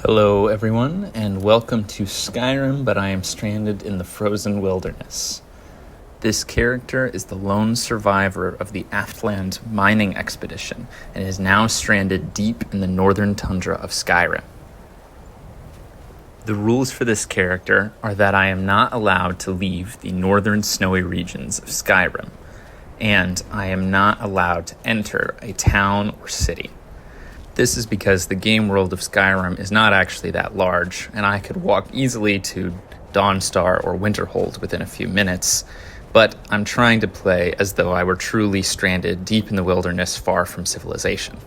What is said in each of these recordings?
Hello everyone, and welcome to Skyrim, but I am stranded in the frozen wilderness. This character is the lone survivor of the Aftland mining expedition, and is now stranded deep in the northern tundra of Skyrim. The rules for this character are that I am not allowed to leave the northern snowy regions of Skyrim, and I am not allowed to enter a town or city. This is because the game world of Skyrim is not actually that large, and I could walk easily to Dawnstar or Winterhold within a few minutes, but I'm trying to play as though I were truly stranded deep in the wilderness far from civilization.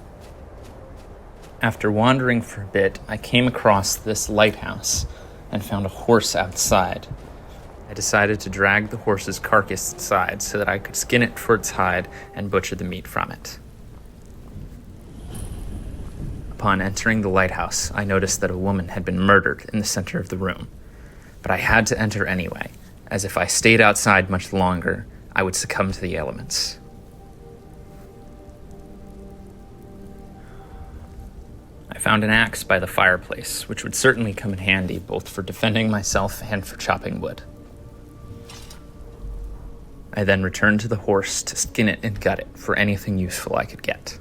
After wandering for a bit, I came across this lighthouse and found a horse outside. I decided to drag the horse's carcass inside so that I could skin it for its hide and butcher the meat from it. Upon entering the lighthouse, I noticed that a woman had been murdered in the center of the room. But I had to enter anyway, as if I stayed outside much longer, I would succumb to the elements. I found an axe by the fireplace, which would certainly come in handy both for defending myself and for chopping wood. I then returned to the horse to skin it and gut it for anything useful I could get.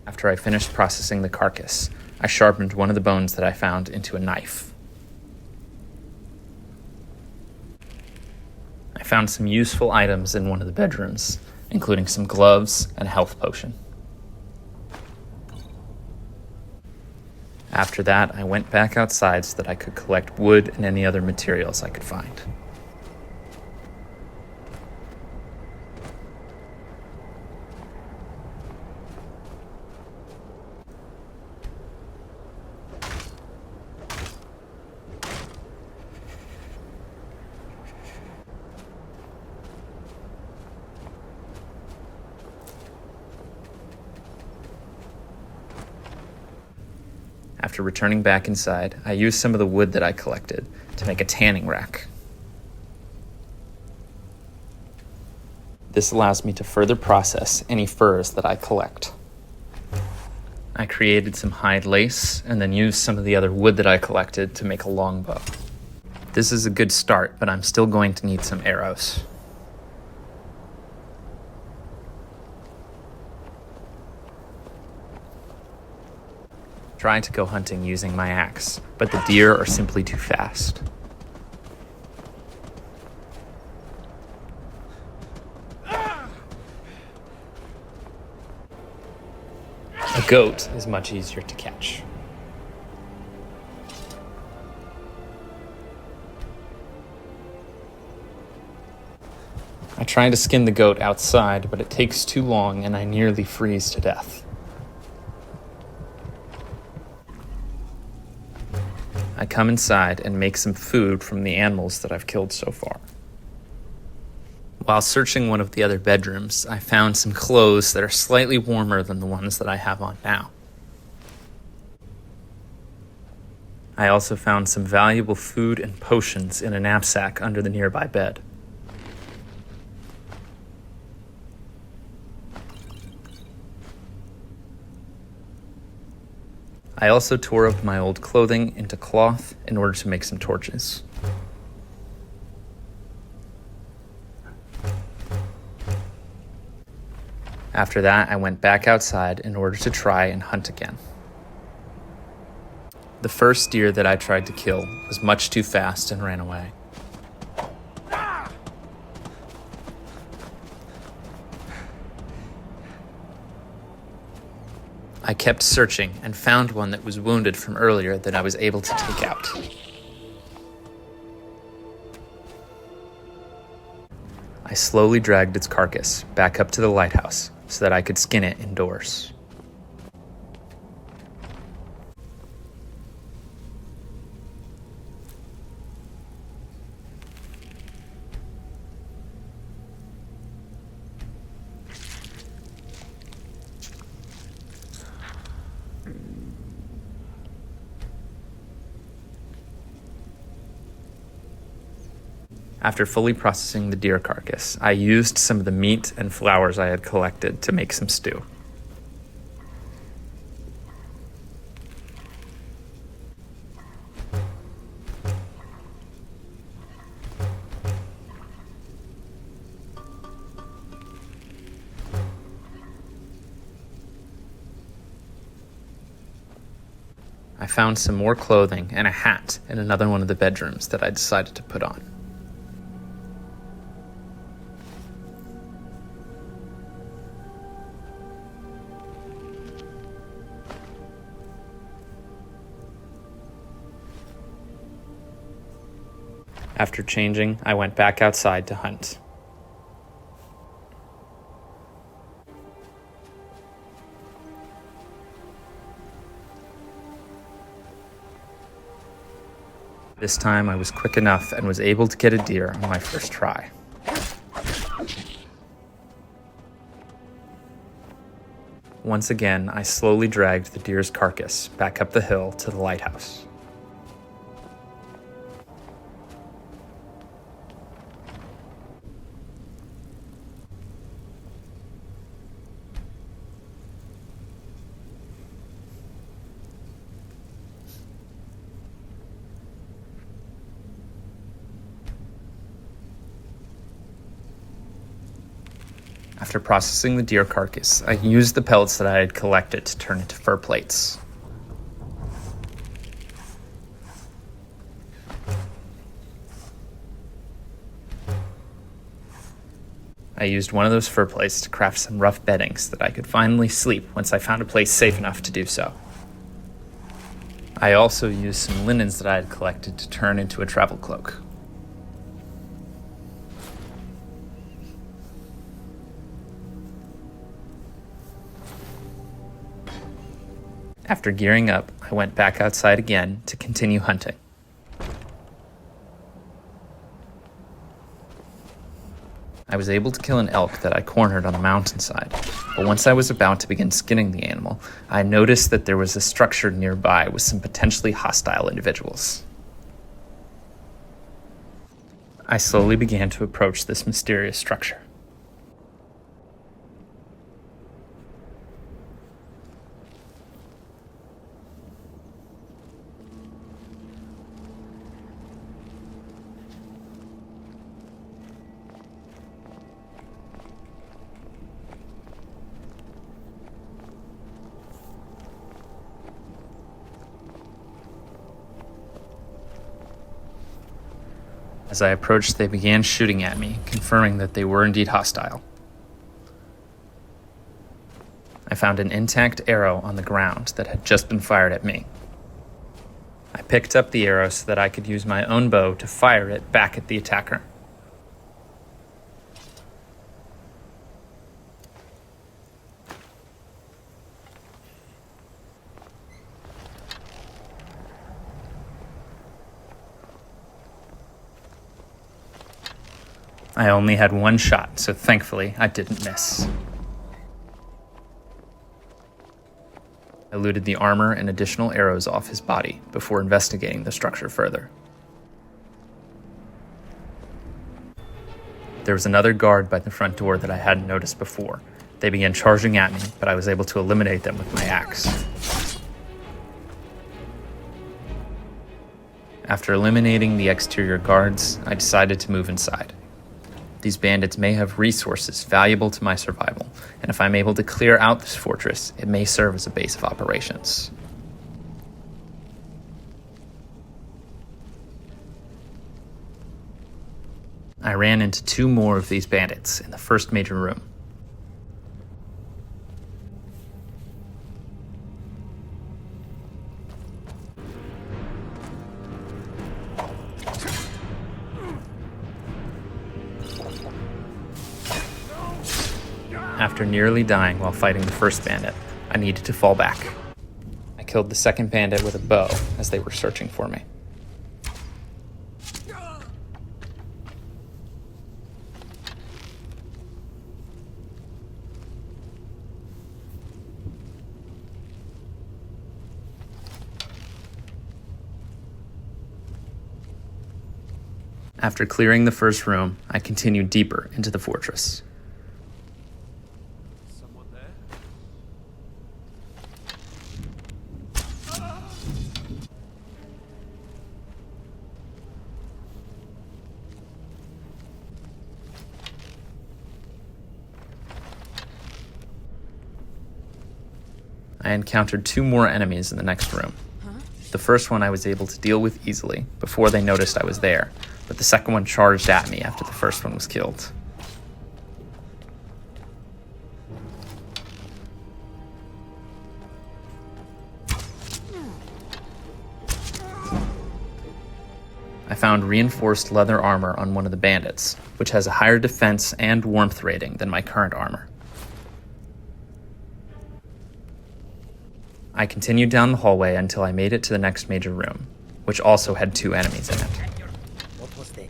After I finished processing the carcass, I sharpened one of the bones that I found into a knife. I found some useful items in one of the bedrooms, including some gloves and a health potion. After that, I went back outside so that I could collect wood and any other materials I could find. After returning back inside, I used some of the wood that I collected to make a tanning rack. This allows me to further process any furs that I collect. I created some hide lace and then used some of the other wood that I collected to make a longbow. This is a good start, but I'm still going to need some arrows. Try to go hunting using my axe, but the deer are simply too fast. A goat is much easier to catch. I tried to skin the goat outside, but it takes too long and I nearly freeze to death. I come inside and make some food from the animals that I've killed so far. While searching one of the other bedrooms, I found some clothes that are slightly warmer than the ones that I have on now. I also found some valuable food and potions in a knapsack under the nearby bed. I also tore up my old clothing into cloth in order to make some torches. After that, I went back outside in order to try and hunt again. The first deer that I tried to kill was much too fast and ran away. I kept searching and found one that was wounded from earlier that I was able to take out. I slowly dragged its carcass back up to the lighthouse so that I could skin it indoors. After fully processing the deer carcass, I used some of the meat and flowers I had collected to make some stew. I found some more clothing and a hat in another one of the bedrooms that I decided to put on. After changing, I went back outside to hunt. This time I was quick enough and was able to get a deer on my first try. Once again, I slowly dragged the deer's carcass back up the hill to the lighthouse. After processing the deer carcass, I used the pellets that I had collected to turn into fur plates. I used one of those fur plates to craft some rough bedding so that I could finally sleep once I found a place safe enough to do so. I also used some linens that I had collected to turn into a travel cloak. After gearing up, I went back outside again to continue hunting. I was able to kill an elk that I cornered on the mountainside, but once I was about to begin skinning the animal, I noticed that there was a structure nearby with some potentially hostile individuals. I slowly began to approach this mysterious structure. As I approached, they began shooting at me, confirming that they were indeed hostile. I found an intact arrow on the ground that had just been fired at me. I picked up the arrow so that I could use my own bow to fire it back at the attacker. I only had one shot, so thankfully I didn't miss. I looted the armor and additional arrows off his body before investigating the structure further. There was another guard by the front door that I hadn't noticed before. They began charging at me, but I was able to eliminate them with my axe. After eliminating the exterior guards, I decided to move inside. These bandits may have resources valuable to my survival, and if I'm able to clear out this fortress, it may serve as a base of operations. I ran into two more of these bandits in the first major room. After nearly dying while fighting the first bandit, I needed to fall back. I killed the second bandit with a bow as they were searching for me. After clearing the first room, I continued deeper into the fortress. Someone there? I encountered 2 more enemies in the next room. The first one I was able to deal with easily before they noticed I was there, but the second one charged at me after the first one was killed. I found reinforced leather armor on one of the bandits, which has a higher defense and warmth rating than my current armor. I continued down the hallway until I made it to the next major room, which also had 2 enemies in it. What was that?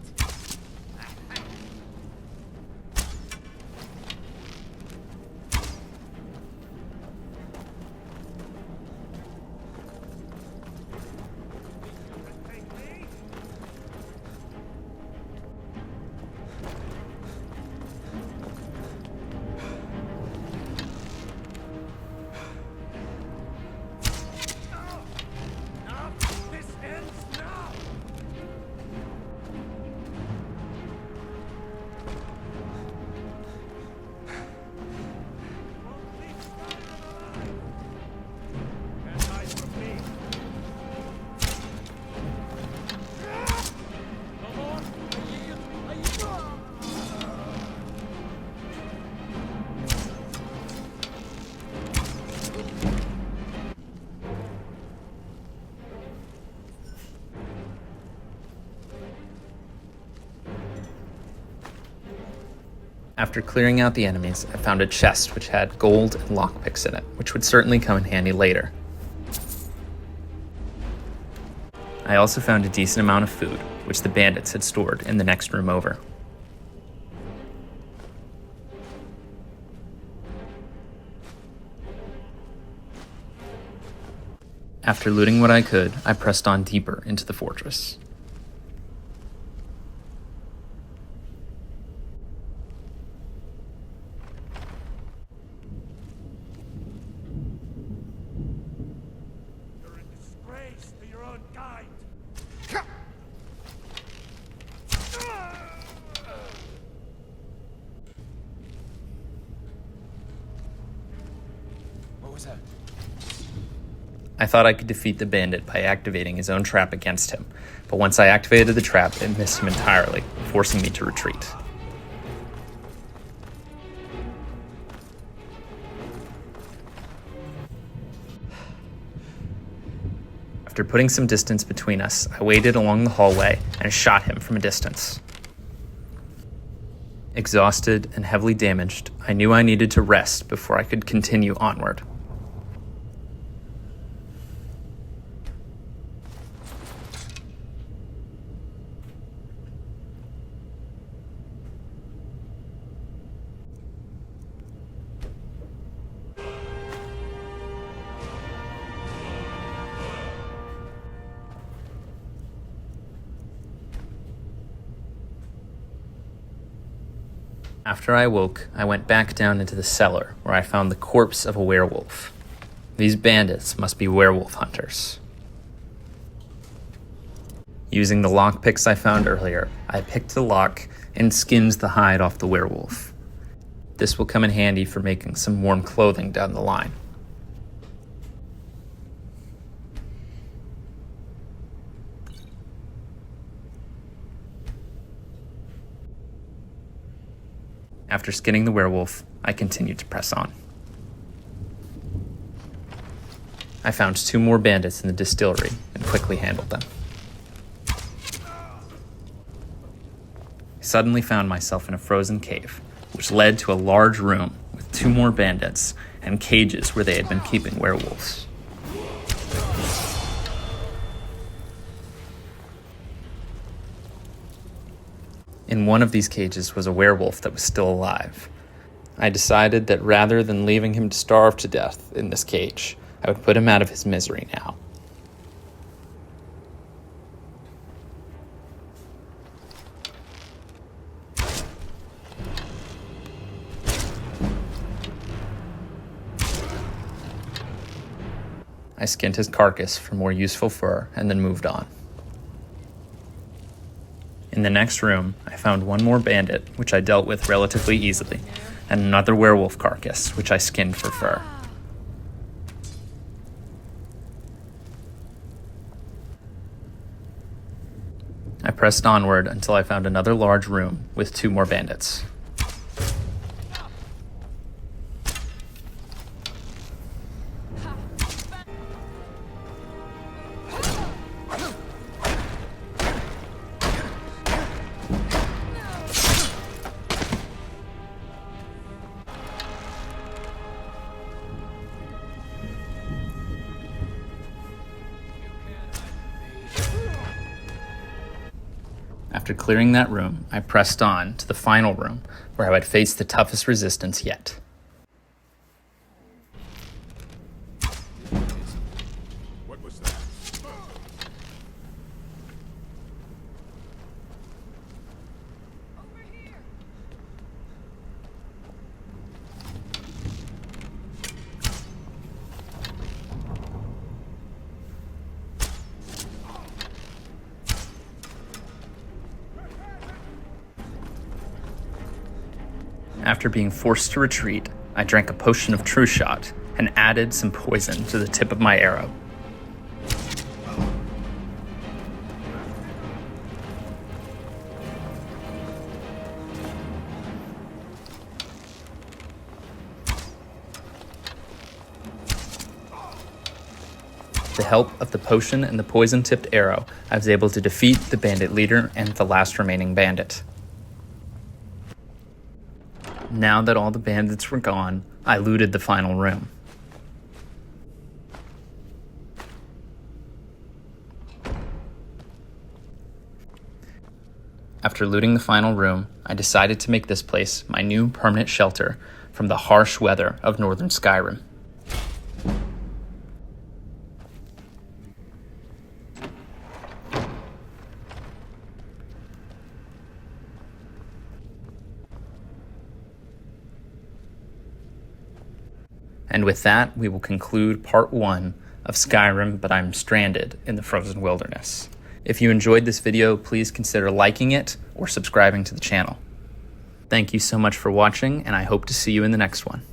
This ends now! Won't leave Skyrim alive! Can't hide from me! No more! I yield! After clearing out the enemies, I found a chest which had gold and lockpicks in it, which would certainly come in handy later. I also found a decent amount of food, which the bandits had stored in the next room over. After looting what I could, I pressed on deeper into the fortress. You're a disgrace to your own kind! What was that? I thought I could defeat the bandit by activating his own trap against him, but once I activated the trap, it missed him entirely, forcing me to retreat. After putting some distance between us, I waited along the hallway and shot him from a distance. Exhausted and heavily damaged, I knew I needed to rest before I could continue onward. After I awoke, I went back down into the cellar where I found the corpse of a werewolf. These bandits must be werewolf hunters. Using the lockpicks I found earlier, I picked the lock and skinned the hide off the werewolf. This will come in handy for making some warm clothing down the line. After skinning the werewolf, I continued to press on. I found 2 more bandits in the distillery and quickly handled them. I suddenly found myself in a frozen cave, which led to a large room with 2 more bandits and cages where they had been keeping werewolves. In one of these cages was a werewolf that was still alive. I decided that rather than leaving him to starve to death in this cage, I would put him out of his misery now. I skinned his carcass for more useful fur and then moved on. In the next room, I found one more bandit, which I dealt with relatively easily, and another werewolf carcass, which I skinned for fur. I pressed onward until I found another large room with 2 more bandits. After clearing that room, I pressed on to the final room, where I would face the toughest resistance yet. What was that? After being forced to retreat, I drank a potion of True Shot and added some poison to the tip of my arrow. With the help of the potion and the poison-tipped arrow, I was able to defeat the bandit leader and the last remaining bandit. Now that all the bandits were gone, I looted the final room. After looting the final room, I decided to make this place my new permanent shelter from the harsh weather of northern Skyrim. And with that, we will conclude part 1 of Skyrim, but I'm stranded in the frozen wilderness. If you enjoyed this video, please consider liking it or subscribing to the channel. Thank you so much for watching, and I hope to see you in the next one.